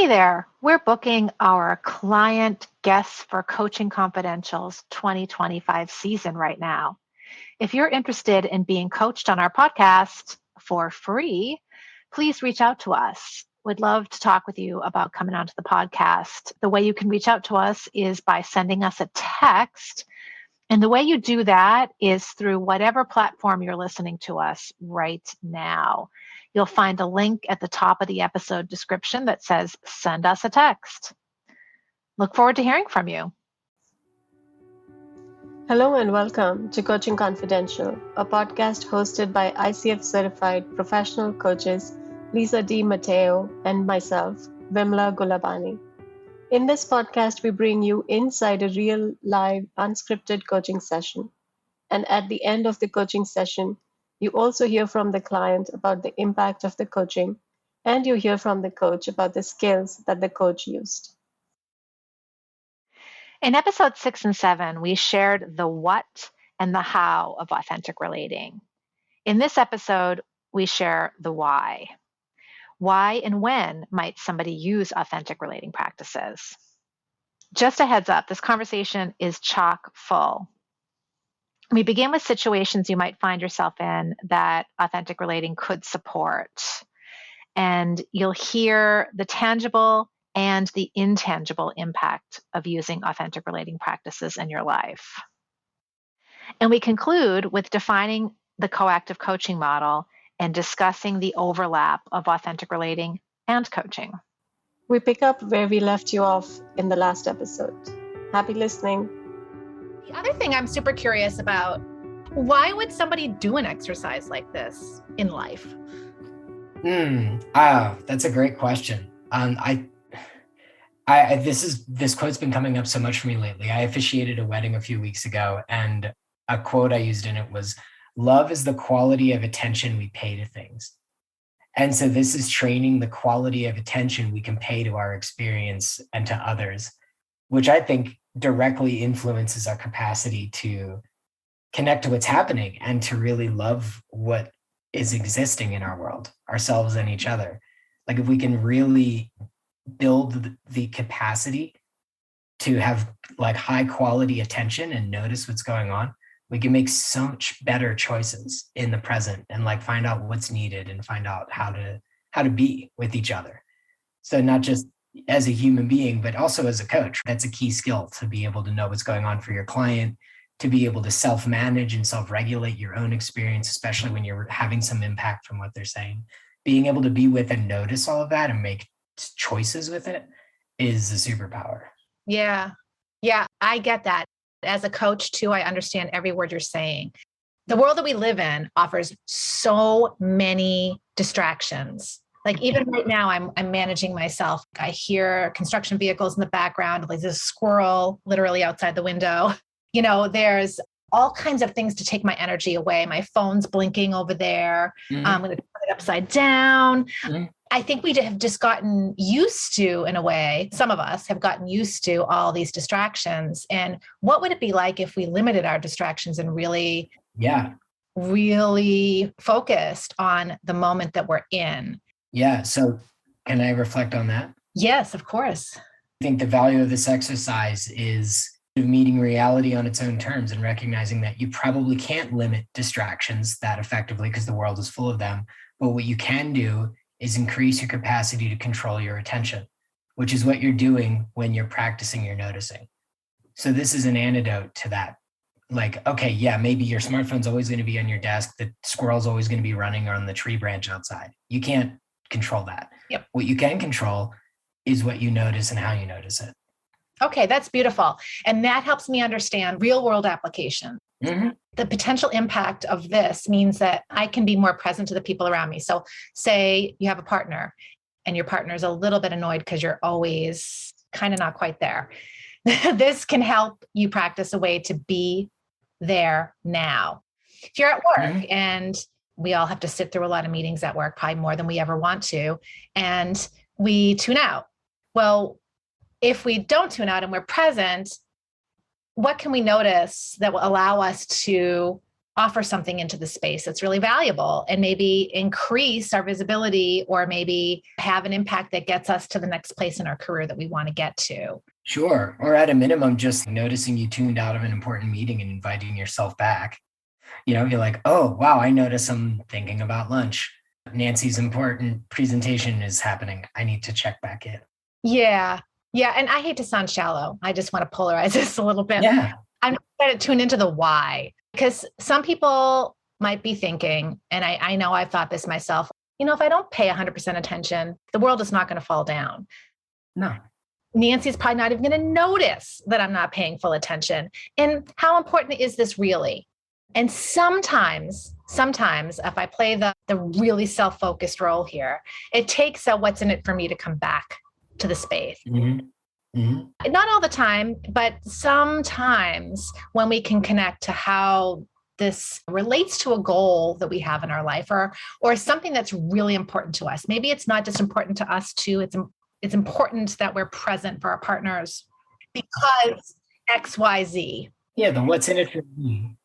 Hey there, we're booking our client guests for Coaching Confidential's 2025 season right now. If you're interested in being coached on our podcast for free, please reach out to us. We'd love to talk with you about coming onto the podcast. The way you can reach out to us is by sending us a text. And the way you do that is through whatever platform you're listening to us right now. You'll find a link at the top of the episode description that says, send us a text. Look forward to hearing from you. Hello and welcome to Coaching Confidential, a podcast hosted by ICF certified professional coaches Lisa DiMatteo and myself, Vimla Gulabani. In this podcast, we bring you inside a real, live, unscripted coaching session. And at the end of the coaching session, you also hear from the client about the impact of the coaching, and you hear from the coach about the skills that the coach used. In episode 6 and 7, we shared the what and the how of authentic relating. In this episode, we share the why. Why and when might somebody use authentic relating practices? Just a heads up, this conversation is chock full. We begin with situations you might find yourself in that authentic relating could support. And you'll hear the tangible and the intangible impact of using authentic relating practices in your life. And we conclude with defining the coactive coaching model and discussing the overlap of authentic relating and coaching. We pick up where we left you off in the last episode. Happy listening. The other thing I'm super curious about, why would somebody do an exercise like this in life? That's a great question. This quote's been coming up so much for me lately. I officiated a wedding a few weeks ago, and a quote I used in it was, "Love is the quality of attention we pay to things." And so this is training the quality of attention we can pay to our experience and to others, which I think directly influences our capacity to connect to what's happening and to really love what is existing in our world, ourselves and each other. Like if we can really build the capacity to have like high quality attention and notice what's going on, we can make so much better choices in the present and like find out what's needed and find out how to be with each other. So not just as a human being, but also as a coach. That's a key skill, to be able to know what's going on for your client, to be able to self-manage and self-regulate your own experience, especially when you're having some impact from what they're saying. Being able to be with and notice all of that and make choices with it is a superpower. Yeah, I get that. As a coach too, I understand every word you're saying. The world that we live in offers so many distractions. Like even right now, I'm managing myself. I hear construction vehicles in the background, like there's a squirrel literally outside the window. You know, there's all kinds of things to take my energy away. My phone's blinking over there. Mm-hmm. I'm going to put it upside down. Mm-hmm. I think we have just gotten used to, in a way, some of us have gotten used to all these distractions. And what would it be like if we limited our distractions and really focused on the moment that we're in? Yeah. So can I reflect on that? Yes, of course. I think the value of this exercise is meeting reality on its own terms and recognizing that you probably can't limit distractions that effectively because the world is full of them. But what you can do is increase your capacity to control your attention, which is what you're doing when you're practicing your noticing. So this is an antidote to that. Like, okay, yeah, maybe your smartphone's always going to be on your desk. The squirrel's always going to be running on the tree branch outside. You can't control that. Yep. What you can control is what you notice and how you notice it. Okay, that's beautiful. And that helps me understand real world application. Mm-hmm. The potential impact of this means that I can be more present to the people around me. So say you have a partner and your partner is a little bit annoyed because you're always kind of not quite there. This can help you practice a way to be there now. If you're at work and we all have to sit through a lot of meetings at work, probably more than we ever want to, and we tune out. Well, if we don't tune out and we're present, what can we notice that will allow us to offer something into the space that's really valuable and maybe increase our visibility or maybe have an impact that gets us to the next place in our career that we want to get to. Sure. Or at a minimum, just noticing you tuned out of an important meeting and inviting yourself back. You're like, oh, wow, I notice I'm thinking about lunch. Nancy's important presentation is happening. I need to check back in. Yeah. Yeah. And I hate to sound shallow. I just want to polarize this a little bit. Yeah. I'm trying to tune into the why, because some people might be thinking, and I know I've thought this myself, if I don't pay 100% attention, the world is not going to fall down. No. Nancy's probably not even going to notice that I'm not paying full attention. And how important is this really? And sometimes if I play the really self-focused role here, it takes a what's in it for me to come back to the space. Mm-hmm. Mm-hmm. Not all the time, but sometimes when we can connect to how this relates to a goal that we have in our life or something that's really important to us. Maybe it's not just important to us too. It's important that we're present for our partners because X, Y, Z. Yeah, the what's in it for me.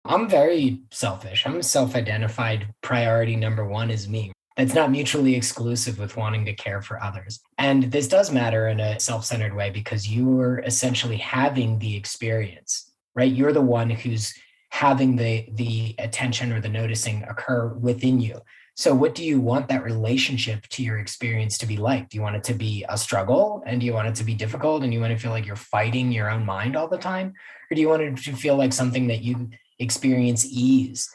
I'm very selfish. I'm a self-identified priority number one is me. That's not mutually exclusive with wanting to care for others. And this does matter in a self-centered way because you're essentially having the experience, right? You're the one who's having the attention or the noticing occur within you. So what do you want that relationship to your experience to be like? Do you want it to be a struggle and do you want it to be difficult and you want to feel like you're fighting your own mind all the time? Or do you want it to feel like something that you experience ease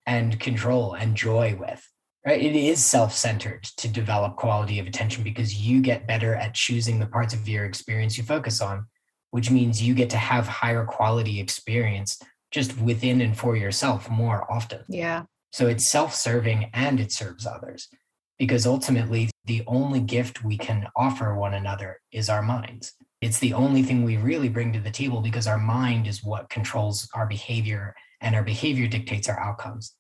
and control and joy with, right? It is self-centered to develop quality of attention because you get better at choosing the parts of your experience you focus on, which means you get to have higher quality experience just within and for yourself more often. Yeah. So it's self-serving and it serves others because ultimately the only gift we can offer one another is our minds. It's the only thing we really bring to the table because our mind is what controls our behavior and our behavior dictates our outcomes.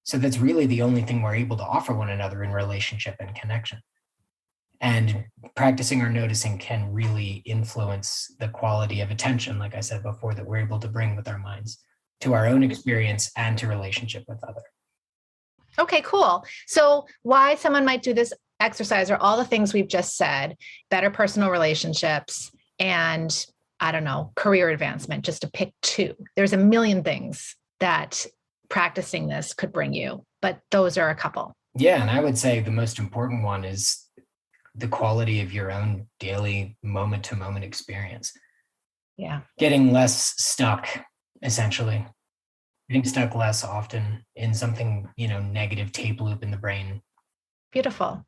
So that's really the only thing we're able to offer one another in relationship and connection. And practicing our noticing can really influence the quality of attention, like I said before, that we're able to bring with our minds to our own experience and to relationship with others. Okay, cool. So why someone might do this exercise are all the things we've just said, better personal relationships and I don't know, career advancement, just to pick two. There's a million things that practicing this could bring you, but those are a couple. Yeah. And I would say the most important one is the quality of your own daily moment to moment experience. Yeah. Getting less stuck, essentially. Getting stuck less often in something, negative tape loop in the brain. Beautiful.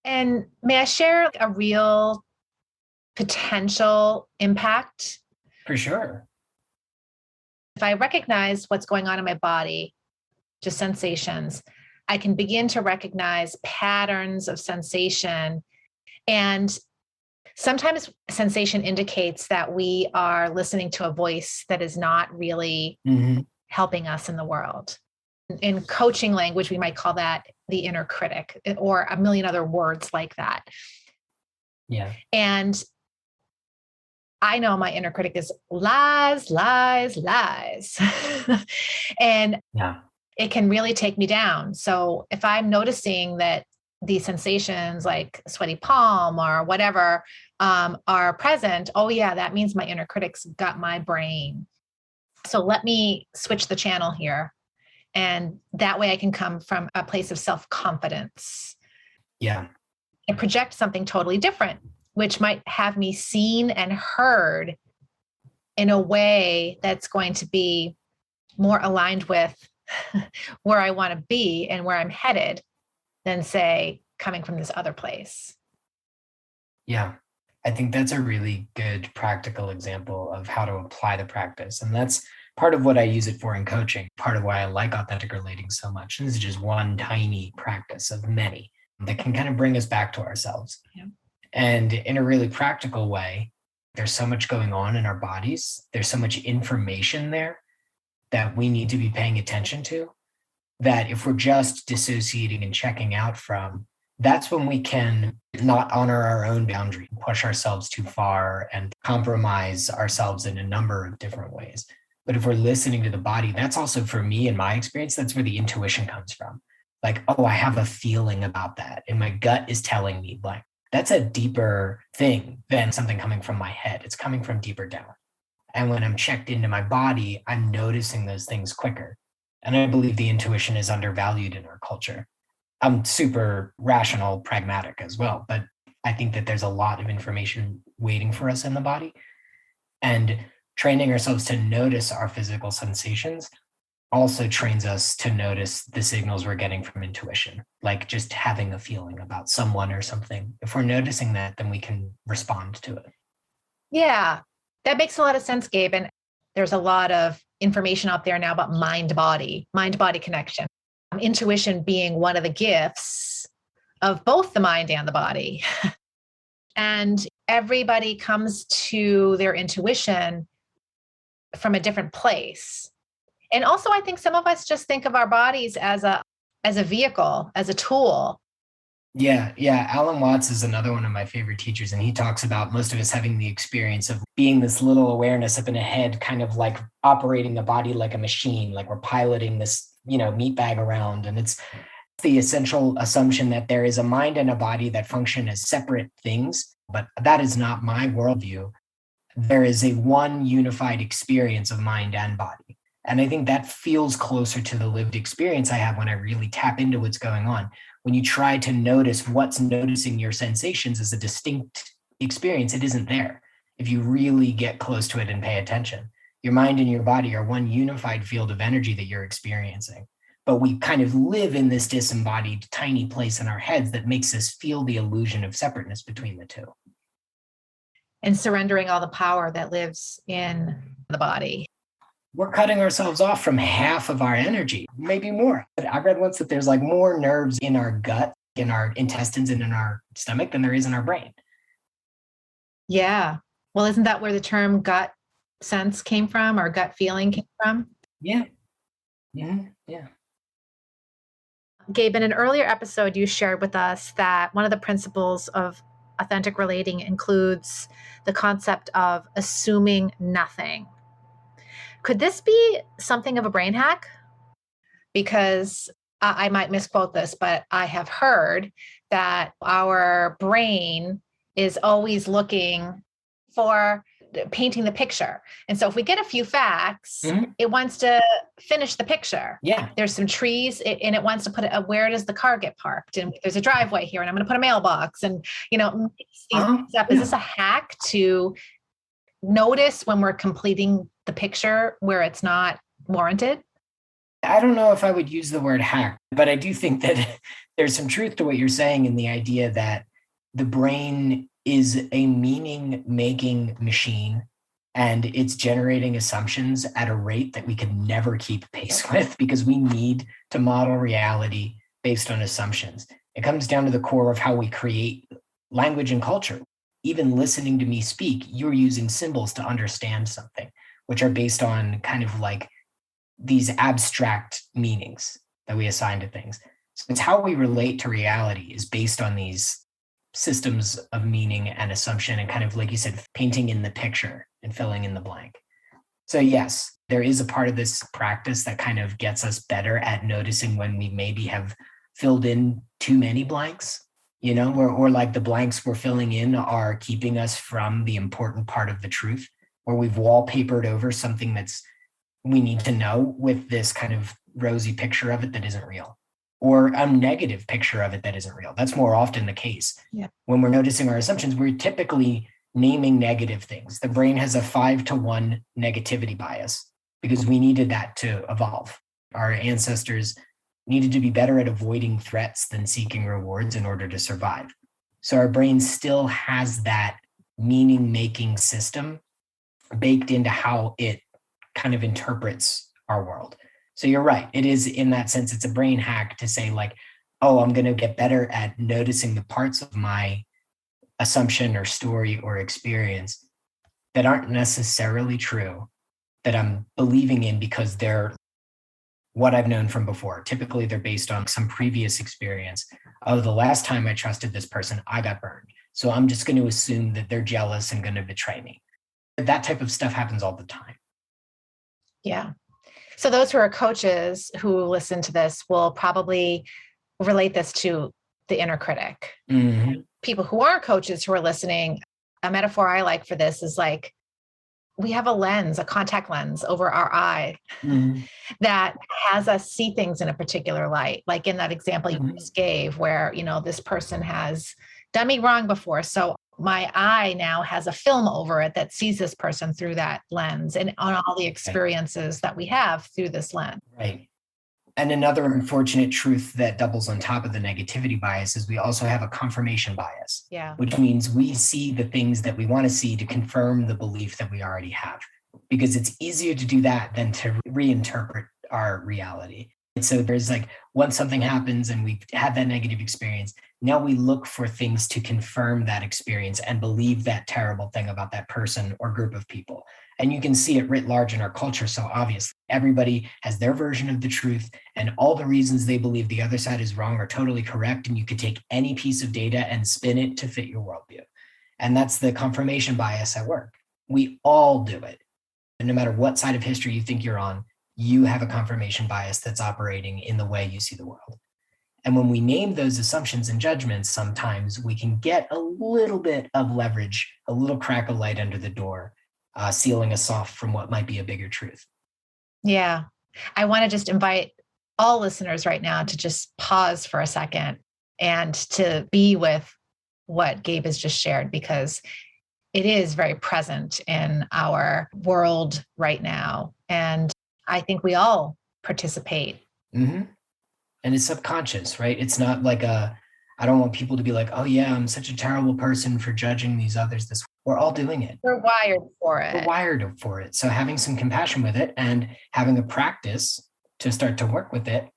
And may I share a real potential impact? For sure. If I recognize what's going on in my body, just sensations, I can begin to recognize patterns of sensation. And sometimes sensation indicates that we are listening to a voice that is not really helping us in the world. In coaching language, we might call that the inner critic or a million other words like that. Yeah. And I know my inner critic is lies, lies, lies. And it can really take me down. So if I'm noticing that these sensations like sweaty palm or whatever are present, oh yeah, that means my inner critic's got my brain. So let me switch the channel here. And that way I can come from a place of self-confidence. Yeah. And project something totally different, which might have me seen and heard in a way that's going to be more aligned with where I want to be and where I'm headed than, say, coming from this other place. Yeah, I think that's a really good practical example of how to apply the practice. And that's part of what I use it for in coaching, part of why I like authentic relating so much. And this is just one tiny practice of many that can kind of bring us back to ourselves. Yeah. And in a really practical way, there's so much going on in our bodies. There's so much information there that we need to be paying attention to, that if we're just dissociating and checking out from, that's when we can not honor our own boundary, push ourselves too far and compromise ourselves in a number of different ways. But if we're listening to the body, that's also, for me, in my experience, that's where the intuition comes from. Like, oh, I have a feeling about that, and my gut is telling me blank. That's a deeper thing than something coming from my head. It's coming from deeper down. And when I'm checked into my body, I'm noticing those things quicker. And I believe the intuition is undervalued in our culture. I'm super rational, pragmatic as well, but I think that there's a lot of information waiting for us in the body. And training ourselves to notice our physical sensations also trains us to notice the signals we're getting from intuition, like just having a feeling about someone or something. If we're noticing that, then we can respond to it. Yeah, that makes a lot of sense, Gabe. And there's a lot of information out there now about mind-body connection. Intuition being one of the gifts of both the mind and the body. And everybody comes to their intuition from a different place. And also, I think some of us just think of our bodies as a vehicle, as a tool. Yeah. Alan Watts is another one of my favorite teachers. And he talks about most of us having the experience of being this little awareness up in a head, kind of like operating the body like a machine, like we're piloting this, meat bag around. And it's the essential assumption that there is a mind and a body that function as separate things. But that is not my worldview. There is a one unified experience of mind and body. And I think that feels closer to the lived experience I have when I really tap into what's going on. When you try to notice what's noticing your sensations as a distinct experience, it isn't there. If you really get close to it and pay attention, your mind and your body are one unified field of energy that you're experiencing. But we kind of live in this disembodied tiny place in our heads that makes us feel the illusion of separateness between the two. And surrendering all the power that lives in the body. We're cutting ourselves off from half of our energy, maybe more. I read once that there's like more nerves in our gut, in our intestines, and in our stomach than there is in our brain. Yeah. Well, isn't that where the term gut sense came from, or gut feeling came from? Yeah. Mm-hmm. Yeah. Gabe, in an earlier episode, you shared with us that one of the principles of authentic relating includes the concept of assuming nothing. Could this be something of a brain hack? Because I might misquote this, but I have heard that our brain is always looking for painting the picture. And so if we get a few facts, it wants to finish the picture. Yeah. There's some trees and it wants to put where does the car get parked? And there's a driveway here and I'm going to put a mailbox and, mix these things up. Is this a hack to notice when we're completing the picture where it's not warranted? I don't know if I would use the word hack, but I do think that there's some truth to what you're saying in the idea that the brain is a meaning-making machine and it's generating assumptions at a rate that we can never keep pace with because we need to model reality based on assumptions. It comes down to the core of how we create language and culture. Even listening to me speak, you're using symbols to understand something, which are based on kind of like these abstract meanings that we assign to things. So it's how we relate to reality is based on these systems of meaning and assumption and kind of, like you said, painting in the picture and filling in the blank. So yes, there is a part of this practice that kind of gets us better at noticing when we maybe have filled in too many blanks, or like the blanks we're filling in are keeping us from the important part of the truth, or we've wallpapered over something we need to know with this kind of rosy picture of it that isn't real, or a negative picture of it that isn't real. That's more often the case. Yeah. When we're noticing our assumptions, we're typically naming negative things. The brain has a 5-to-1 negativity bias because we needed that to evolve. Our ancestors needed to be better at avoiding threats than seeking rewards in order to survive. So our brain still has that meaning-making system baked into how it kind of interprets our world. So you're right. It is, in that sense, it's a brain hack to say like, oh, I'm going to get better at noticing the parts of my assumption or story or experience that aren't necessarily true, that I'm believing in because they're what I've known from before. Typically, they're based on some previous experience. Oh, the last time I trusted this person, I got burned. So I'm just going to assume that they're jealous and going to betray me. That type of stuff happens all the time. Yeah. So those who are coaches who listen to this will probably relate this to the inner critic. Mm-hmm. People who aren't coaches who are listening, a metaphor I like for this is like, we have a lens, a contact lens over our eye that has us see things in a particular light. Like in that example you just gave where, this person has done me wrong before. So my eye now has a film over it that sees this person through that lens and on all the experiences that we have through this lens. Right. And another unfortunate truth that doubles on top of the negativity bias is we also have a confirmation bias, which means we see the things that we want to see to confirm the belief that we already have, because it's easier to do that than to reinterpret our reality. And so there's like, once something happens and we've had that negative experience, now we look for things to confirm that experience and believe that terrible thing about that person or group of people. And you can see it writ large in our culture. So obviously, everybody has their version of the truth, and all the reasons they believe the other side is wrong are totally correct. And you could take any piece of data and spin it to fit your worldview. And that's the confirmation bias at work. We all do it. And no matter what side of history you think you're on, you have a confirmation bias that's operating in the way you see the world. And when we name those assumptions and judgments, sometimes we can get a little bit of leverage, a little crack of light under the door, sealing us off from what might be a bigger truth. Yeah. I want to just invite all listeners right now to just pause for a second and to be with what Gabe has just shared, because it is very present in our world right now. And I think we all participate. Mm-hmm. And it's subconscious, right? It's not like I don't want people to be like, oh yeah, I'm such a terrible person for judging these others this way. We're all doing it. We're wired for it. We're wired for it. So having some compassion with it and having a practice to start to work with it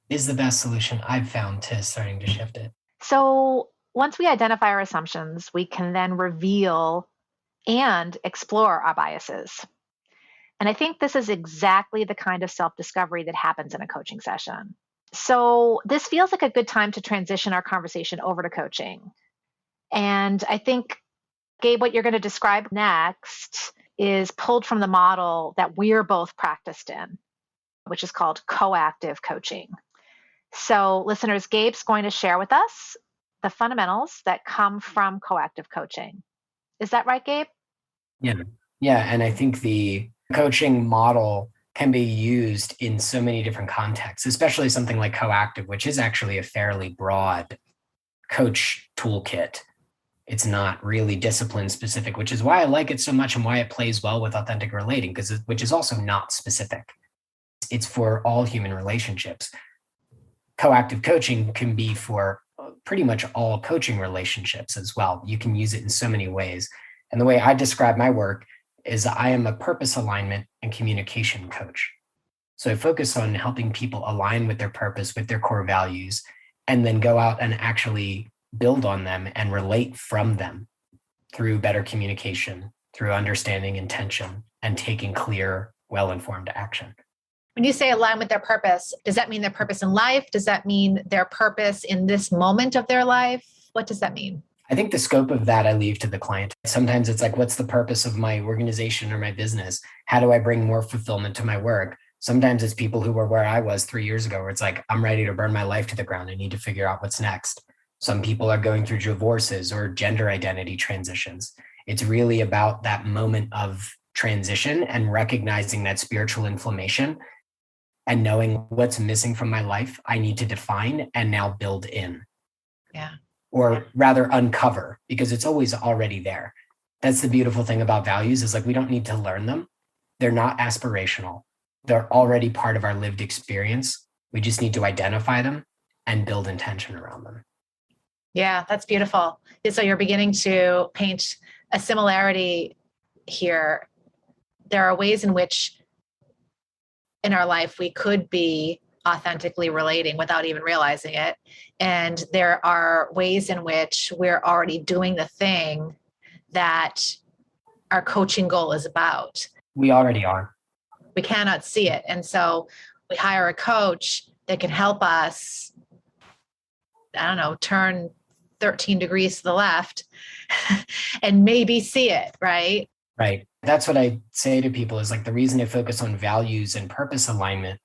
is the best solution I've found to starting to shift it. So once we identify our assumptions, we can then reveal and explore our biases. And I think this is exactly the kind of self-discovery that happens in a coaching session. So this feels like a good time to transition our conversation over to coaching. And I think, Gabe, what you're going to describe next is pulled from the model that we're both practiced in, which is called coactive coaching. So listeners, Gabe's going to share with us the fundamentals that come from coactive coaching. Is that right, Gabe? Yeah. And I think the coaching model can be used in so many different contexts, especially something like coactive, which is actually a fairly broad coach toolkit. It's not really discipline specific, which is why I like it so much and why it plays well with authentic relating, which is also not specific. It's for all human relationships. Coactive coaching can be for pretty much all coaching relationships as well. You can use it in so many ways. And the way I describe my work is I am a purpose alignment and communication coach. So I focus on helping people align with their purpose, with their core values, and then go out and actually build on them and relate from them through better communication, through understanding intention, and taking clear, well-informed action. When you say align with their purpose, does that mean their purpose in life? Does that mean their purpose in this moment of their life? What does that mean? I think the scope of that I leave to the client. Sometimes it's like, what's the purpose of my organization or my business? How do I bring more fulfillment to my work? Sometimes it's people who were where I was 3 years ago, where it's like, I'm ready to burn my life to the ground. I need to figure out what's next. Some people are going through divorces or gender identity transitions. It's really about that moment of transition and recognizing that spiritual inflammation and knowing what's missing from my life, I need to define and now build in. Yeah. Or rather uncover, because it's always already there. That's the beautiful thing about values is like, we don't need to learn them. They're not aspirational. They're already part of our lived experience. We just need to identify them and build intention around them. Yeah, that's beautiful. So you're beginning to paint a similarity here. There are ways in which in our life we could be authentically relating without even realizing it. And there are ways in which we're already doing the thing that our coaching goal is about. We already are. We cannot see it. And so we hire a coach that can help us, turn 13 degrees to the left and maybe see it, right? Right. That's what I say to people is like the reason I focus on values and purpose alignment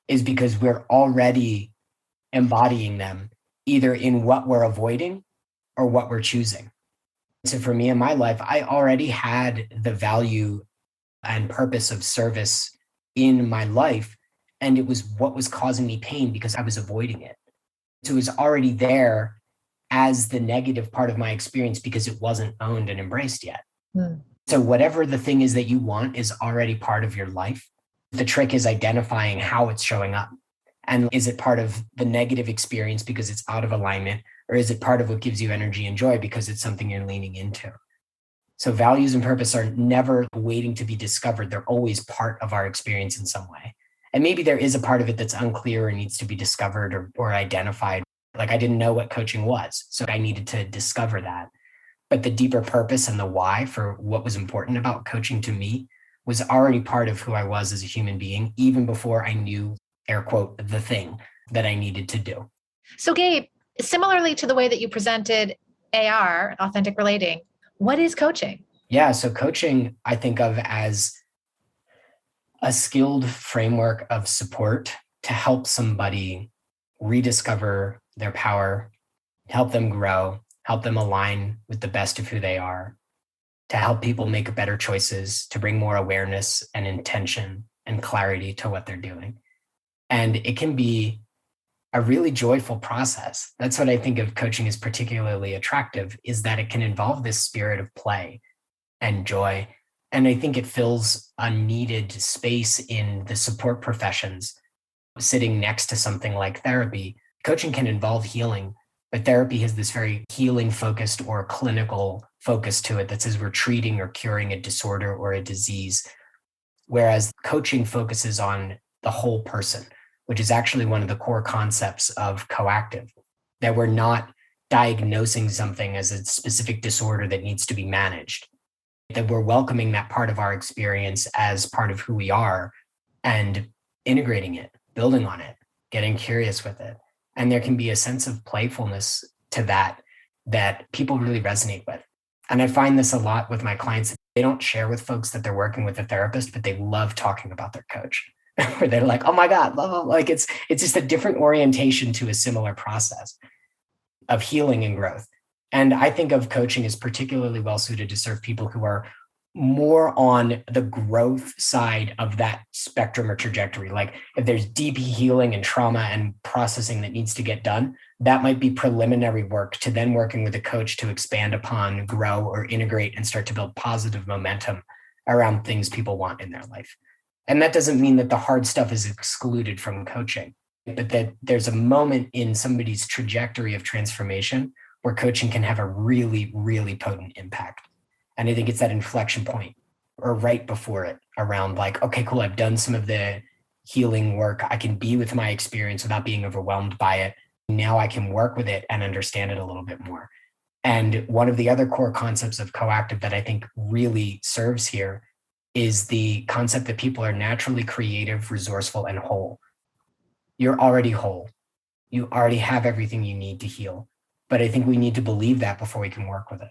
is because we're already embodying them either in what we're avoiding or what we're choosing. So for me in my life, I already had the value and purpose of service in my life. And it was what was causing me pain because I was avoiding it. So it was already there as the negative part of my experience because it wasn't owned and embraced yet. So whatever the thing is that you want is already part of your life. The trick is identifying how it's showing up. And is it part of the negative experience because it's out of alignment? Or is it part of what gives you energy and joy because it's something you're leaning into? So values and purpose are never waiting to be discovered. They're always part of our experience in some way. And maybe there is a part of it that's unclear or needs to be discovered or identified. Like I didn't know what coaching was, so I needed to discover that. But the deeper purpose and the why for what was important about coaching to me was already part of who I was as a human being, even before I knew, air quote, the thing that I needed to do. So Gabe, similarly to the way that you presented AR, authentic relating, what is coaching? Yeah, so coaching I think of as a skilled framework of support to help somebody rediscover their power, help them grow, help them align with the best of who they are, to help people make better choices, to bring more awareness and intention and clarity to what they're doing. And it can be a really joyful process. That's what I think of coaching as particularly attractive, is that it can involve this spirit of play and joy. And I think it fills a needed space in the support professions. Sitting next to something like therapy, coaching can involve healing, but therapy has this very healing focused or clinical focus to it that says we're treating or curing a disorder or a disease. Whereas coaching focuses on the whole person, which is actually one of the core concepts of coactive, that we're not diagnosing something as a specific disorder that needs to be managed, that we're welcoming that part of our experience as part of who we are and integrating it, building on it, getting curious with it. And there can be a sense of playfulness to that people really resonate with. And I find this a lot with my clients. They don't share with folks that they're working with a therapist, but they love talking about their coach. Where they're like, oh my God, love. Like it's just a different orientation to a similar process of healing and growth. And I think of coaching as particularly well suited to serve people who are more on the growth side of that spectrum or trajectory. Like if there's deep healing and trauma and processing that needs to get done, that might be preliminary work to then working with a coach to expand upon, grow, or integrate and start to build positive momentum around things people want in their life. And that doesn't mean that the hard stuff is excluded from coaching, but that there's a moment in somebody's trajectory of transformation where coaching can have a really, really potent impact. And I think it's that inflection point or right before it around like, okay, cool, I've done some of the healing work. I can be with my experience without being overwhelmed by it. Now I can work with it and understand it a little bit more. And one of the other core concepts of coactive that I think really serves here is the concept that people are naturally creative, resourceful, and whole. You're already whole. You already have everything you need to heal. But I think we need to believe that before we can work with it.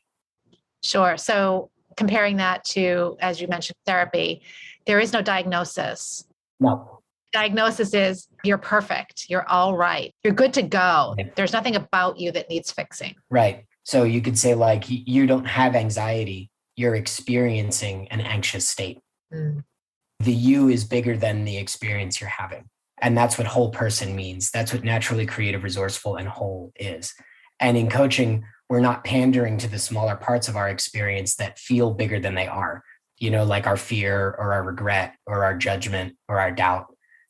Sure. So comparing that to, as you mentioned, therapy, there is no diagnosis. No. Diagnosis is you're perfect. You're all right. You're good to go. There's nothing about you that needs fixing. Right. So you could say like, you don't have anxiety. You're experiencing an anxious state. The you is bigger than the experience you're having. And that's what whole person means. That's what naturally creative, resourceful, and whole is. And in coaching, we're not pandering to the smaller parts of our experience that feel bigger than they are, like our fear or our regret or our judgment or our doubt.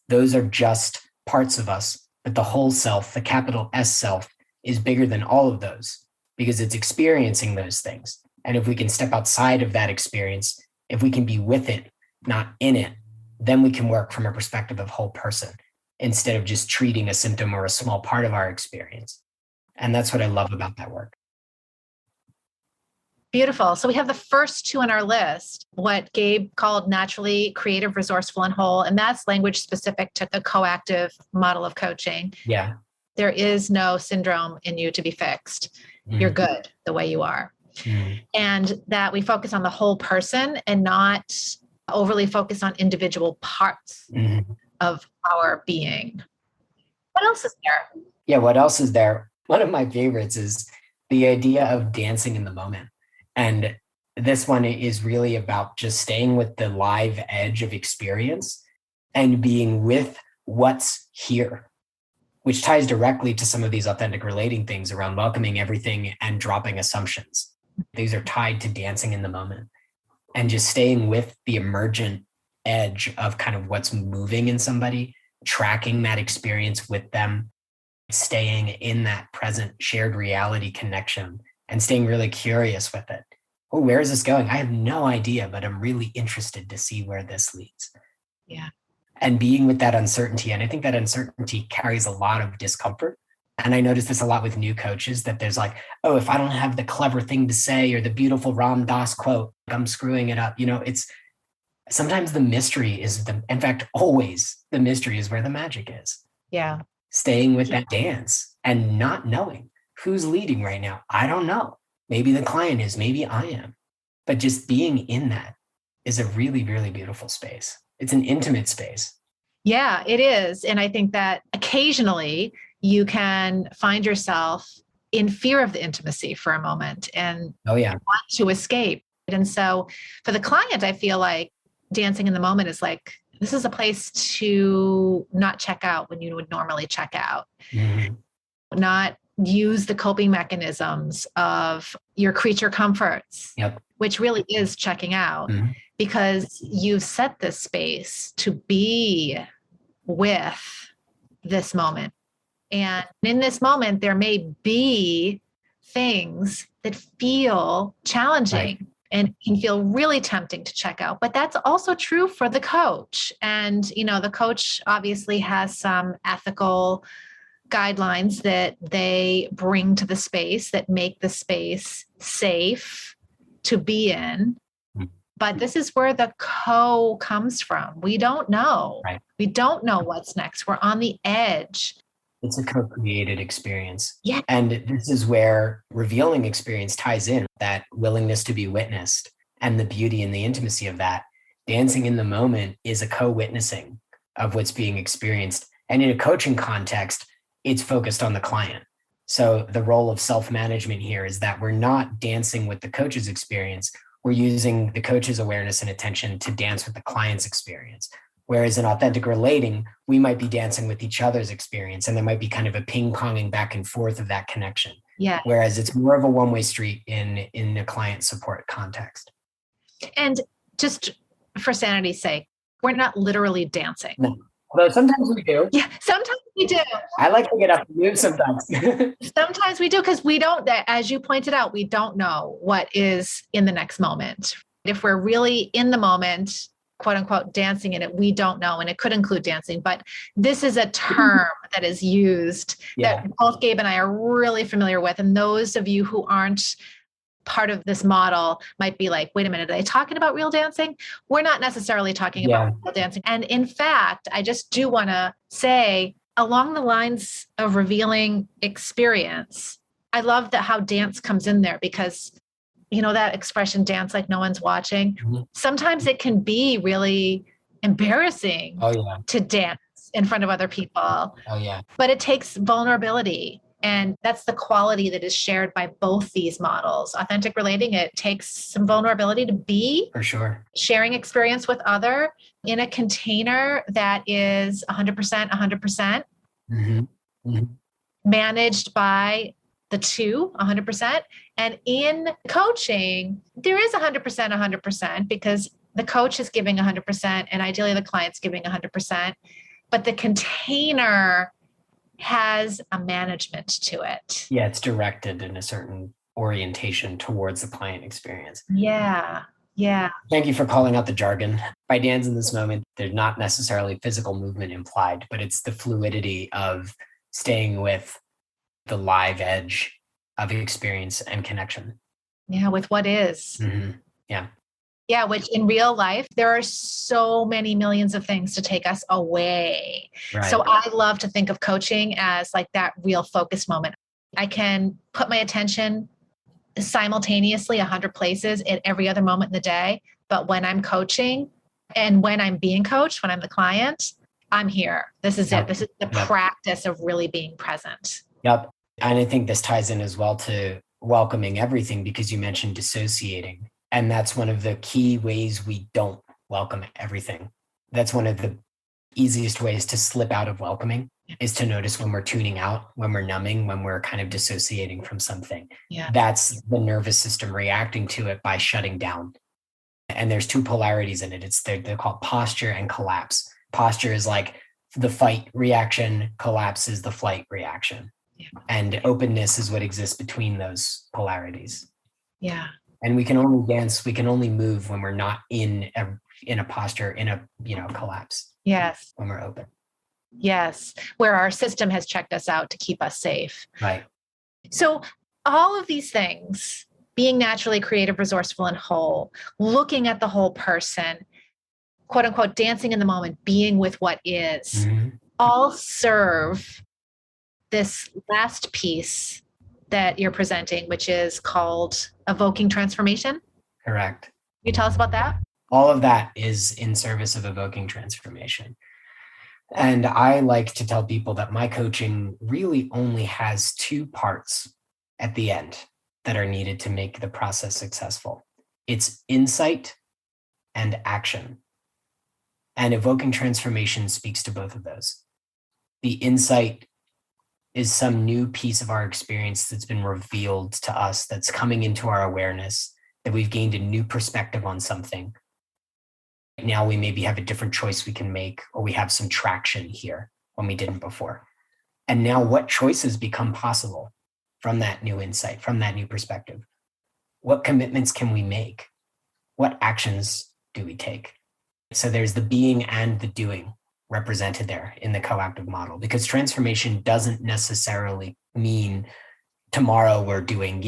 Those are just parts of us, but the whole self, the capital S self, is bigger than all of those because it's experiencing those things. And if we can step outside of that experience, if we can be with it, not in it, then we can work from a perspective of whole person instead of just treating a symptom or a small part of our experience. And that's what I love about that work. Beautiful. So we have the first two on our list, what Gabe called naturally creative, resourceful, and whole. And that's language specific to the coactive model of coaching. Yeah. There is no syndrome in you to be fixed. You're good the way you are. and that we focus on the whole person and not overly focus on individual parts of our being. What else is there? Yeah, what else is there? One of my favorites is the idea of dancing in the moment. And this one is really about just staying with the live edge of experience and being with what's here, which ties directly to some of these authentic relating things around welcoming everything and dropping assumptions. These are tied to dancing in the moment and just staying with the emergent edge of kind of what's moving in somebody, tracking that experience with them, staying in that present shared reality connection and staying really curious with it. Oh, where is this going? I have no idea, but I'm really interested to see where this leads. Yeah. And being with that uncertainty. And I think that uncertainty carries a lot of discomfort. And I notice this a lot with new coaches, that there's like, oh, if I don't have the clever thing to say or the beautiful Ram Dass quote, I'm screwing it up. It's sometimes the mystery is in fact, always the mystery is where the magic is. Yeah. Staying with that dance and not knowing who's leading right now. I don't know. Maybe the client is, maybe I am. But just being in that is a really, really beautiful space. It's an intimate space. Yeah, it is. And I think that occasionally you can find yourself in fear of the intimacy for a moment and want to escape. And so for the client, I feel like dancing in the moment is like, this is a place to not check out when you would normally check out, not use the coping mechanisms of your creature comforts, which really is checking out, because you've set this space to be with this moment. And in this moment, there may be things that feel challenging and can feel really tempting to check out. But that's also true for the coach. And, the coach obviously has some ethical guidelines that they bring to the space that make the space safe to be in. But this is where the comes from. We don't know. We don't know what's next. We're on the edge. It's a co-created experience. Yeah. And this is where revealing experience ties in, that willingness to be witnessed and the beauty and the intimacy of that. Dancing in the moment is a co-witnessing of what's being experienced. And in a coaching context, it's focused on the client. So the role of self-management here is that we're not dancing with the coach's experience. We're using the coach's awareness and attention to dance with the client's experience. Whereas in authentic relating, we might be dancing with each other's experience, and there might be kind of a ping-ponging back and forth of that connection. Yeah. Whereas it's more of a one-way street in a client support context. And just for sanity's sake, we're not literally dancing. No. Although sometimes we do. Yeah, sometimes we do. I like to get up and move sometimes. Sometimes we do, because we don't, as you pointed out, we don't know what is in the next moment. If we're really in the moment, quote unquote, dancing in it, we don't know. And it could include dancing, but this is a term that is used that both Gabe and I are really familiar with. And those of you who aren't part of this model might be like, wait a minute, are they talking about real dancing? We're not necessarily talking about real dancing. And in fact, I just do want to say, along the lines of revealing experience, I love that how dance comes in there, because that expression, dance like no one's watching. Sometimes it can be really embarrassing to dance in front of other people. But it takes vulnerability. And that's the quality that is shared by both these models. Authentic relating, it takes some vulnerability to be for sure sharing experience with other in a container that is 100%, managed by the two 100%. And in coaching, there is 100%, because the coach is giving 100% and ideally the client's giving 100%, but the container has a management to it. Yeah, it's directed in a certain orientation towards the client experience. Yeah. Thank you for calling out the jargon. By dance in this moment, there's not necessarily physical movement implied, but it's the fluidity of staying with the live edge of experience and connection. Yeah, with what is. Yeah, which in real life, there are so many millions of things to take us away. So I love to think of coaching as like that real focus moment. I can put my attention simultaneously 100 places at every other moment in the day. But when I'm coaching and when I'm being coached, when I'm the client, I'm here. This is it. This is the practice of really being present. Yep. And I think this ties in as well to welcoming everything, because you mentioned dissociating. And that's one of the key ways we don't welcome everything. That's one of the easiest ways to slip out of welcoming, is to notice when we're tuning out, when we're numbing, when we're kind of dissociating from something. Yeah. That's the nervous system reacting to it by shutting down. And there's two polarities in it. They're called posture and collapse. Posture is like the fight reaction, collapse is the flight reaction. Yeah. And openness is what exists between those polarities. Yeah. And we can only dance, we can only move when we're not in a posture, in a collapse. Yes. When we're open. Yes. Where our system has checked us out to keep us safe. Right. So all of these things, being naturally creative, resourceful, and whole, looking at the whole person, quote unquote, dancing in the moment, being with what is, all serve this last piece that you're presenting, which is called evoking transformation. Correct. Can you tell us about that? All of that is in service of evoking transformation. And I like to tell people that my coaching really only has two parts at the end that are needed to make the process successful. It's insight and action. And evoking transformation speaks to both of those. The insight is some new piece of our experience that's been revealed to us, that's coming into our awareness, that we've gained a new perspective on something. Now we maybe have a different choice we can make, or we have some traction here when we didn't before. And now what choices become possible from that new insight, from that new perspective? What commitments can we make? What actions do we take? So there's the being and the doing represented there in the coactive model, because transformation doesn't necessarily mean tomorrow we're doing,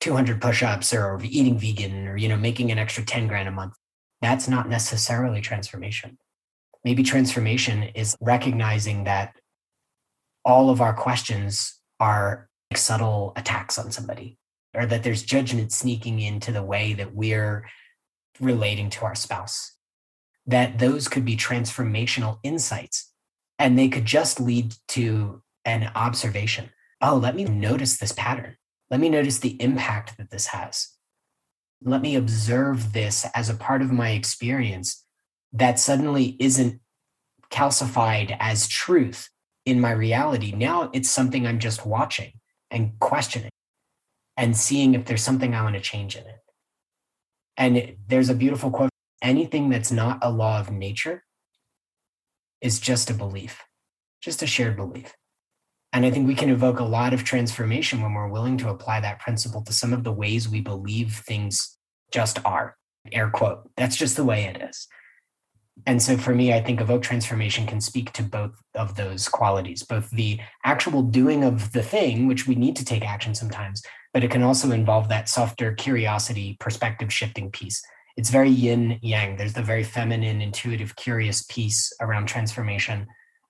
200 push-ups or eating vegan or, making an extra 10 grand a month. That's not necessarily transformation. Maybe transformation is recognizing that all of our questions are like subtle attacks on somebody, or that there's judgment sneaking into the way that we're relating to our spouse. That those could be transformational insights, and they could just lead to an observation. Oh, let me notice this pattern. Let me notice the impact that this has. Let me observe this as a part of my experience that suddenly isn't calcified as truth in my reality. Now it's something I'm just watching and questioning and seeing if there's something I want to change in it. And there's a beautiful quote: anything that's not a law of nature is just a belief, just a shared belief. And I think we can evoke a lot of transformation when we're willing to apply that principle to some of the ways we believe things just are, air quote. That's just the way it is. And so for me, I think evoke transformation can speak to both of those qualities, both the actual doing of the thing, which we need to take action sometimes, but it can also involve that softer curiosity, perspective shifting piece. It's very yin yang. There's the very feminine, intuitive, curious piece around transformation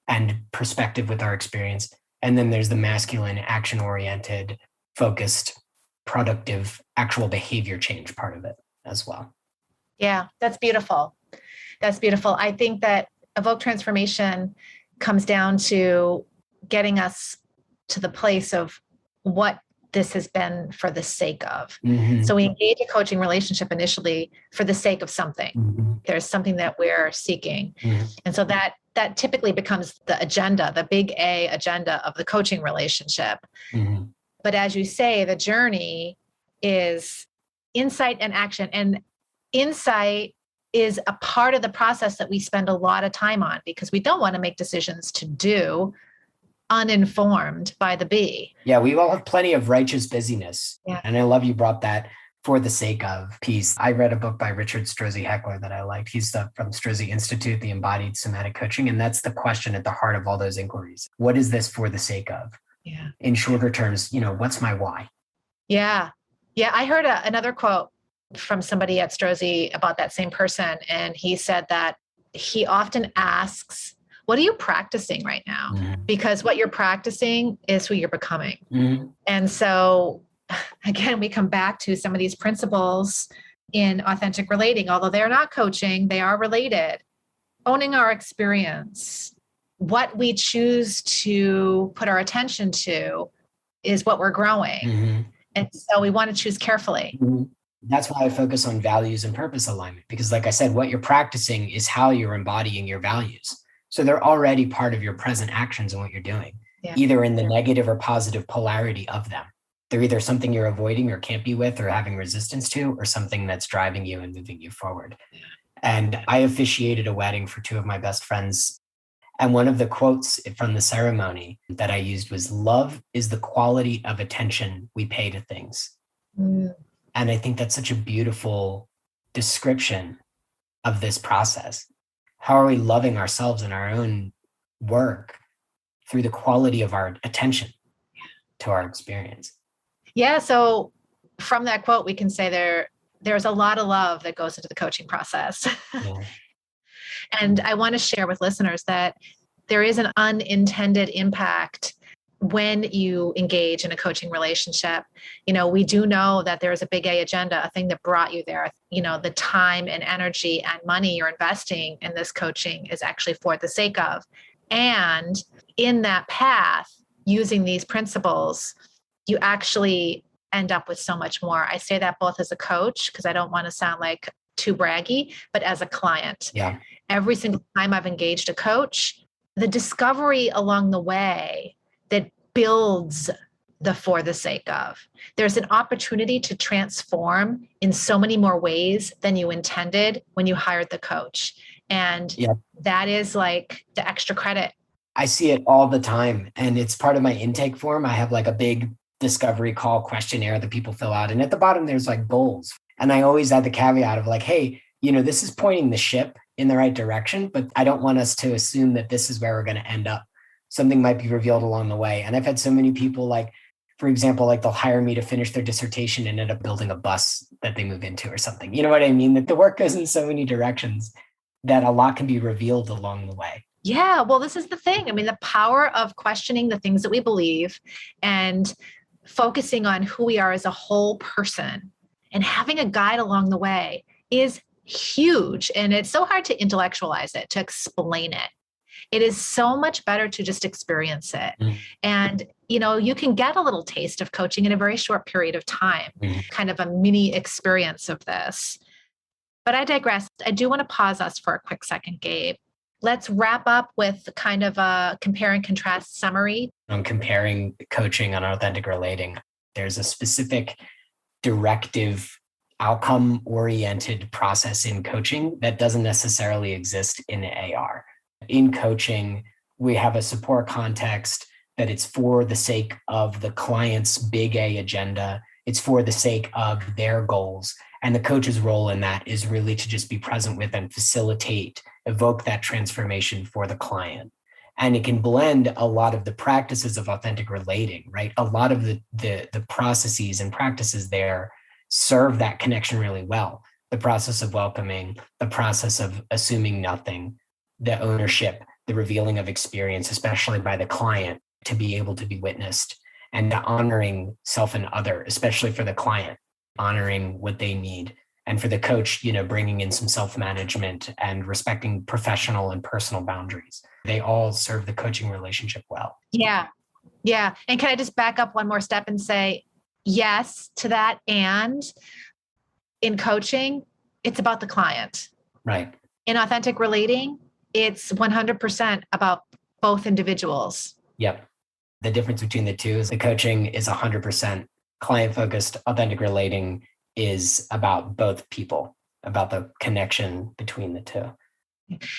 and perspective with our experience. And then there's the masculine, action-oriented, focused, productive, actual behavior change part of it as well. Yeah, that's beautiful. That's beautiful. I think that evoke transformation comes down to getting us to the place of what this has been for the sake of. Mm-hmm. So we engage a coaching relationship initially for the sake of something. Mm-hmm. There's something that we're seeking. Mm-hmm. And so that typically becomes the agenda, the big A agenda of the coaching relationship. Mm-hmm. But as you say, the journey is insight and action. And insight is a part of the process that we spend a lot of time on, because we don't want to make decisions to do uninformed by the B. Yeah, we all have plenty of righteous busyness. Yeah. And I love you brought that for the sake of piece. I read a book by Richard Strozzi Heckler that I liked. He's from Strozzi Institute, the embodied somatic coaching. And that's the question at the heart of all those inquiries. What is this for the sake of? Yeah. In shorter terms, what's my why? Yeah. Yeah. I heard another quote from somebody at Strozzi about that same person. And he said that he often asks, what are you practicing right now? Mm-hmm. Because what you're practicing is who you're becoming. Mm-hmm. And so again, we come back to some of these principles in authentic relating. Although they're not coaching, they are related. Owning our experience, what we choose to put our attention to is what we're growing. Mm-hmm. And so we want to choose carefully. Mm-hmm. That's why I focus on values and purpose alignment, because like I said, what you're practicing is how you're embodying your values. So they're already part of your present actions and what you're doing, either in the negative or positive polarity of them. They're either something you're avoiding or can't be with or having resistance to, or something that's driving you and moving you forward. And I officiated a wedding for two of my best friends. And one of the quotes from the ceremony that I used was, "Love is the quality of attention we pay to things." Mm. And I think that's such a beautiful description of this process. How are we loving ourselves and our own work through the quality of our attention to our experience? Yeah. So from that quote, we can say there's a lot of love that goes into the coaching process. Yeah. And I want to share with listeners that there is an unintended impact when you engage in a coaching relationship. We do know that there is a big A agenda, a thing that brought you there. The time and energy and money you're investing in this coaching is actually for the sake of. And in that path, using these principles, you actually end up with so much more. I say that both as a coach, because I don't want to sound like too braggy, but as a client. Yeah. Every single time I've engaged a coach, the discovery along the way that builds the for the sake of. There's an opportunity to transform in so many more ways than you intended when you hired the coach. And that is like the extra credit. I see it all the time. And it's part of my intake form. I have like a big discovery call questionnaire that people fill out. And at the bottom, there's like goals. And I always add the caveat of like, hey, this is pointing the ship in the right direction, but I don't want us to assume that this is where we're going to end up. Something might be revealed along the way. And I've had so many people, like, for example, like they'll hire me to finish their dissertation and end up building a bus that they move into or something. You know what I mean? That the work goes in so many directions that a lot can be revealed along the way. Yeah, well, this is the thing. I mean, the power of questioning the things that we believe and focusing on who we are as a whole person and having a guide along the way is huge. And it's so hard to intellectualize it, to explain it. It is so much better to just experience it. Mm. And, you can get a little taste of coaching in a very short period of time, kind of a mini experience of this. But I digress. I do want to pause us for a quick second, Gabe. Let's wrap up with kind of a compare and contrast summary. On comparing coaching on authentic relating, there's a specific directive, outcome-oriented process in coaching that doesn't necessarily exist in AR. In coaching, we have a support context that it's for the sake of the client's big A agenda. It's for the sake of their goals. And the coach's role in that is really to just be present with and facilitate, evoke that transformation for the client. And it can blend a lot of the practices of authentic relating, right? A lot of the processes and practices there serve that connection really well. The process of welcoming, the process of assuming nothing, the ownership, the revealing of experience, especially by the client, to be able to be witnessed, and the honoring self and other, especially for the client, honoring what they need. And for the coach, bringing in some self-management and respecting professional and personal boundaries. They all serve the coaching relationship well. Yeah. Yeah. And can I just back up one more step and say yes to that? And in coaching, it's about the client. Right. In authentic relating, it's 100% about both individuals. Yep. The difference between the two is the coaching is 100% client-focused. Authentic relating is about both people, about the connection between the two.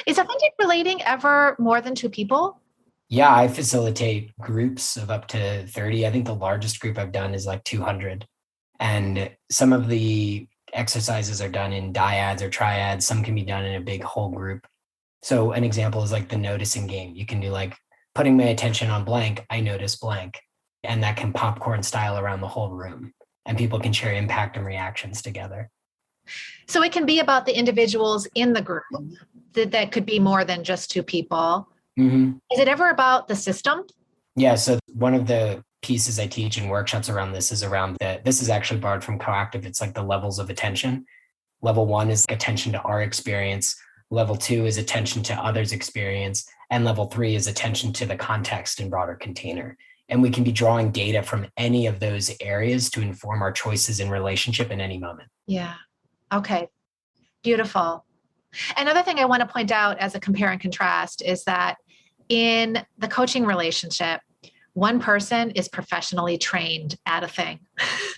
Is authentic relating ever more than two people? Yeah, I facilitate groups of up to 30. I think the largest group I've done is like 200. And some of the exercises are done in dyads or triads. Some can be done in a big whole group. So an example is like the noticing game. You can do like putting my attention on blank, I notice blank. And that can popcorn style around the whole room. And people can share impact and reactions together. So it can be about the individuals in the group. That could be more than just two people. Mm-hmm. Is it ever about the system? Yeah. So one of the pieces I teach in workshops around this is around that. This is actually borrowed from Coactive. It's like the levels of attention. Level 1 is attention to our experience. Level 2 is attention to others' experience. And level 3 is attention to the context and broader container. And we can be drawing data from any of those areas to inform our choices in relationship in any moment. Yeah. Okay. Beautiful. Another thing I want to point out as a compare and contrast is that in the coaching relationship, one person is professionally trained at a thing.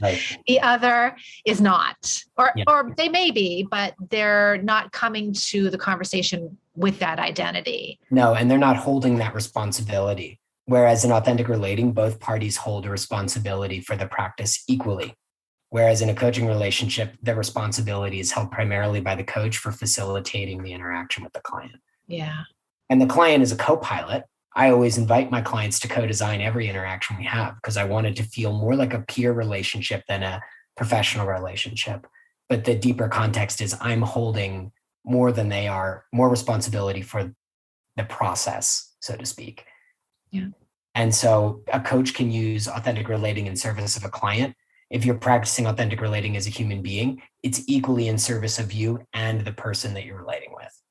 Right. The other is not, or they may be, but they're not coming to the conversation with that identity. No, and they're not holding that responsibility. Whereas in authentic relating, both parties hold a responsibility for the practice equally. Whereas in a coaching relationship, the responsibility is held primarily by the coach for facilitating the interaction with the client. Yeah. And the client is a co-pilot. I always invite my clients to co-design every interaction we have because I want it to feel more like a peer relationship than a professional relationship. But the deeper context is I'm holding more than they are, more responsibility for the process, so to speak. Yeah. And so a coach can use authentic relating in service of a client. If you're practicing authentic relating as a human being, it's equally in service of you and the person that you're relating with.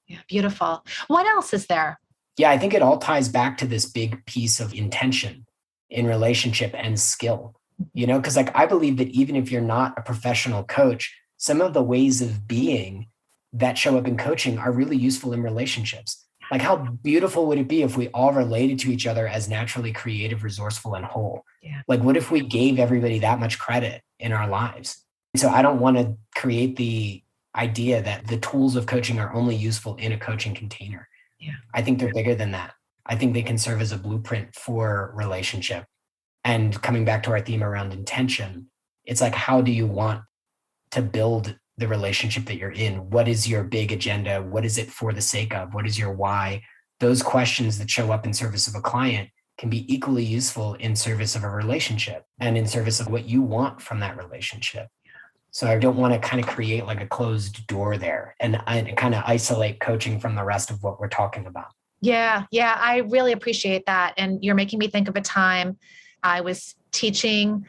Yeah. Beautiful. What else is there? Yeah, I think it all ties back to this big piece of intention in relationship and skill, because like I believe that even if you're not a professional coach, some of the ways of being that show up in coaching are really useful in relationships. Like how beautiful would it be if we all related to each other as naturally creative, resourceful, and whole? Yeah. Like what if we gave everybody that much credit in our lives? So I don't want to create the idea that the tools of coaching are only useful in a coaching container. Yeah. I think they're bigger than that. I think they can serve as a blueprint for relationship. And coming back to our theme around intention, it's like, how do you want to build the relationship that you're in? What is your big agenda? What is it for the sake of? What is your why? Those questions that show up in service of a client can be equally useful in service of a relationship and in service of what you want from that relationship. So I don't want to kind of create like a closed door there and kind of isolate coaching from the rest of what we're talking about. Yeah. Yeah. I really appreciate that. And you're making me think of a time I was teaching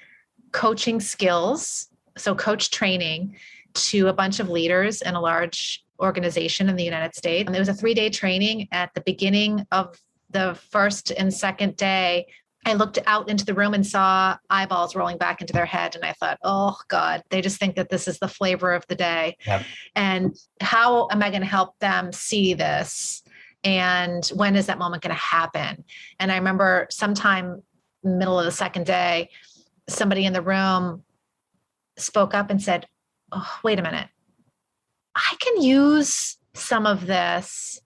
coaching skills, so coach training, to a bunch of leaders in a large organization in the United States. And it was a 3-day training. At the beginning of the first and second day, I looked out into the room and saw eyeballs rolling back into their head. And I thought, oh God, they just think that this is the flavor of the day. Yep. And how am I going to help them see this? And when is that moment going to happen? And I remember sometime middle of the second day, somebody in the room spoke up and said, oh, wait a minute. I can use some of this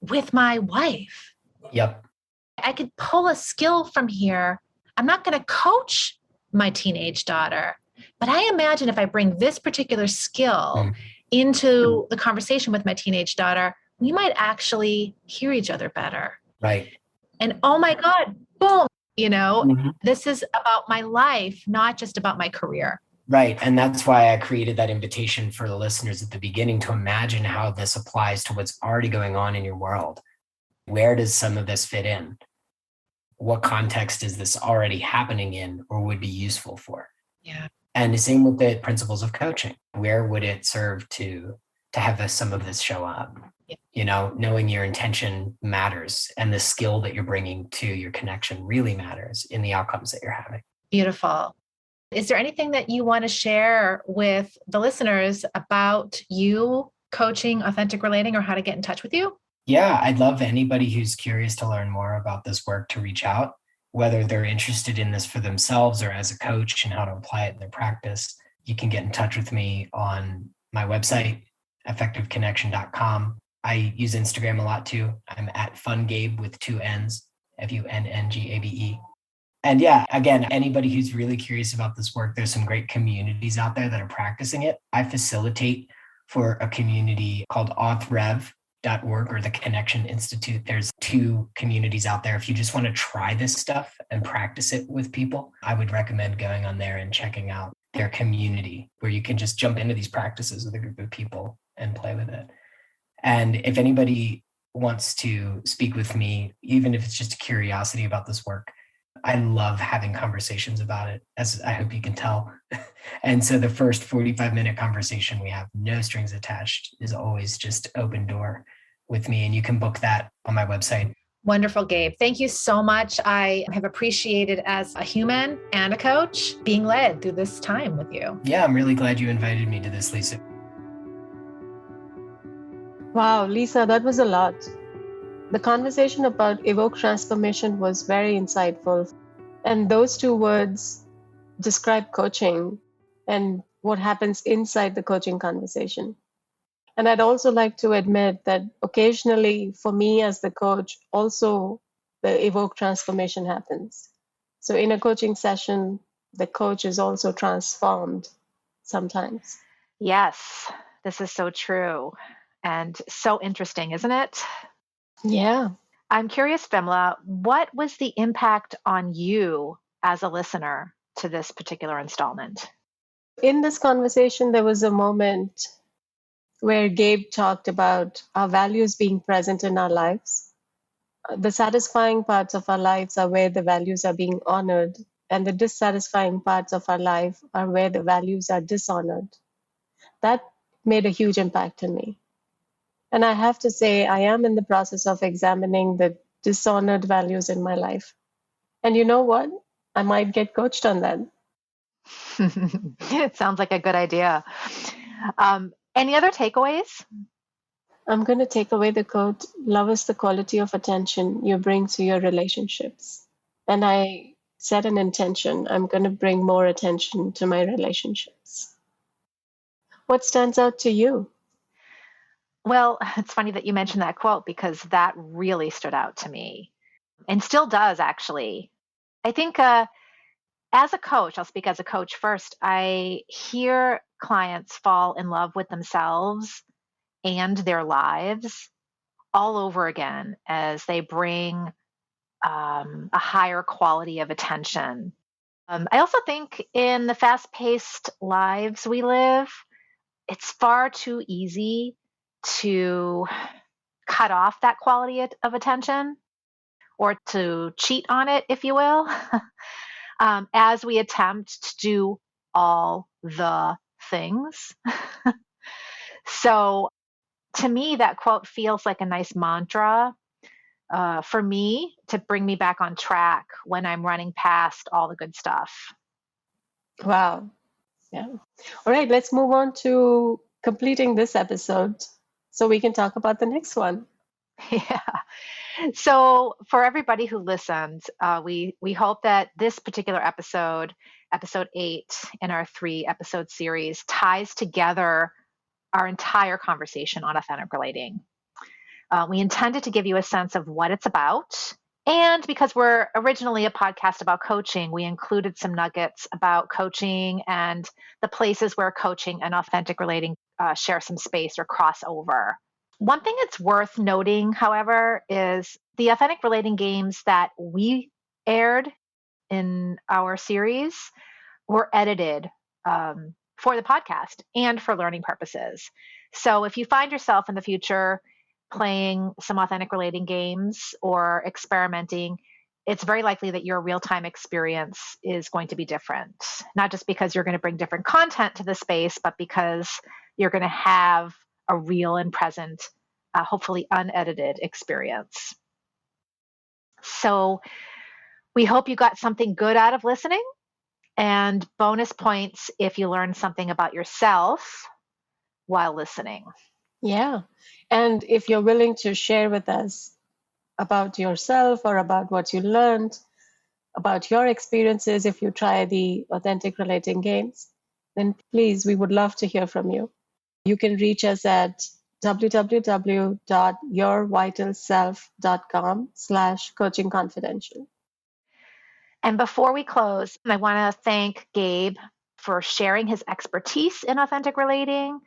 with my wife. Yep. I could pull a skill from here. I'm not going to coach my teenage daughter, but I imagine if I bring this particular skill into the conversation with my teenage daughter, we might actually hear each other better. Right. And oh my God, boom, this is about my life, not just about my career. Right. And that's why I created that invitation for the listeners at the beginning to imagine how this applies to what's already going on in your world. Where does some of this fit in? What context is this already happening in or would be useful for? Yeah. And the same with the principles of coaching. Where would it serve to have some of this show up? Yeah. Knowing your intention matters and the skill that you're bringing to your connection really matters in the outcomes that you're having. Beautiful. Is there anything that you want to share with the listeners about you coaching authentic relating or how to get in touch with you? Yeah, I'd love anybody who's curious to learn more about this work to reach out, whether they're interested in this for themselves or as a coach and how to apply it in their practice. You can get in touch with me on my website, effectiveconnection.com. I use Instagram a lot too. I'm at FunGabe with 2 N's, FUNNGABE. And yeah, again, anybody who's really curious about this work, there's some great communities out there that are practicing it. I facilitate for a community called authrev.org or the Connection Institute. There's 2 communities out there. If you just want to try this stuff and practice it with people, I would recommend going on there and checking out their community where you can just jump into these practices with a group of people and play with it. And if anybody wants to speak with me, even if it's just a curiosity about this work, I love having conversations about it, as I hope you can tell. And so the first 45-minute conversation we have, no strings attached, is always just open door with me. And you can book that on my website. Wonderful, Gabe. Thank you so much. I have appreciated as a human and a coach being led through this time with you. Yeah, I'm really glad you invited me to this, Lisa. Wow, Lisa, that was a lot. The conversation about evoke transformation was very insightful. And those two words describe coaching and what happens inside the coaching conversation. And I'd also like to admit that occasionally, for me as the coach, also the evoke transformation happens. So in a coaching session, the coach is also transformed sometimes. Yes, this is so true and so interesting, isn't it? Yeah. I'm curious, Vimla, what was the impact on you as a listener to this particular installment? In this conversation, there was a moment where Gabe talked about our values being present in our lives. The satisfying parts of our lives are where the values are being honored, and the dissatisfying parts of our life are where the values are dishonored. That made a huge impact on me. And I have to say, I am in the process of examining the dishonored values in my life. And you know what? I might get coached on that. It sounds like a good idea. Any other takeaways? I'm going to take away the quote, love is the quality of attention you bring to your relationships. And I set an intention. I'm going to bring more attention to my relationships. What stands out to you? Well, it's funny that you mentioned that quote because that really stood out to me and still does, actually. I think as a coach, I'll speak as a coach first, I hear clients fall in love with themselves and their lives all over again as they bring a higher quality of attention. I also think in the fast paced lives we live, it's far too easy to cut off that quality of attention or to cheat on it, if you will, as we attempt to do all the things. So to me, that quote feels like a nice mantra for me to bring me back on track when I'm running past all the good stuff. Wow. Yeah. All right, let's move on to completing this episode so we can talk about the next one. Yeah. So for everybody who listened, we hope that this particular episode, episode 8 in our 3-episode series, ties together our entire conversation on authentic relating. We intended to give you a sense of what it's about. And because we're originally a podcast about coaching, we included some nuggets about coaching and the places where coaching and authentic relating share some space or cross over. One thing that's worth noting, however, is the authentic relating games that we aired in our series were edited for the podcast and for learning purposes. So if you find yourself in the future playing some authentic relating games or experimenting, it's very likely that your real-time experience is going to be different. Not just because you're going to bring different content to the space, but because you're going to have a real and present, hopefully unedited experience. So we hope you got something good out of listening, and bonus points if you learned something about yourself while listening. Yeah. And if you're willing to share with us about yourself or about what you learned, about your experiences, if you try the authentic relating games, then please, we would love to hear from you. You can reach us at www.yourvitalself.com/coachingconfidential. And before we close, I want to thank Gabe for sharing his expertise in authentic relating,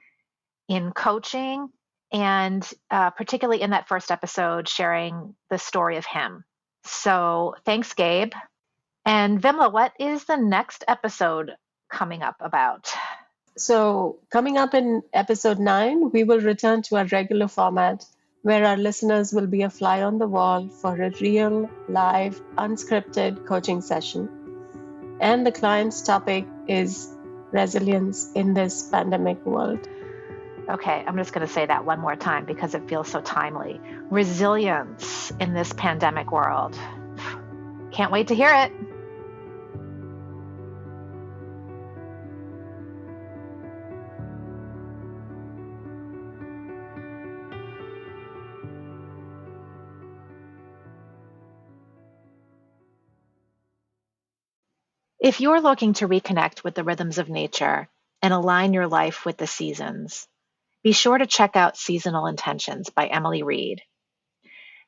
in coaching, and particularly in that first episode, sharing the story of him. So thanks, Gabe. And Vimla, what is the next episode coming up about? So coming up in episode 9, we will return to our regular format where our listeners will be a fly on the wall for a real, live, unscripted coaching session. And the client's topic is resilience in this pandemic world. Okay, I'm just going to say that one more time because it feels so timely. Resilience in this pandemic world. Can't wait to hear it. If you're looking to reconnect with the rhythms of nature and align your life with the seasons, be sure to check out Seasonal Intentions by Emily Reed.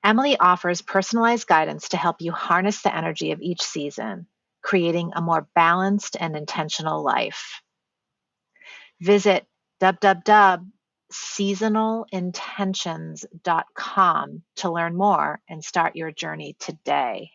Emily offers personalized guidance to help you harness the energy of each season, creating a more balanced and intentional life. Visit www.seasonalintentions.com to learn more and start your journey today.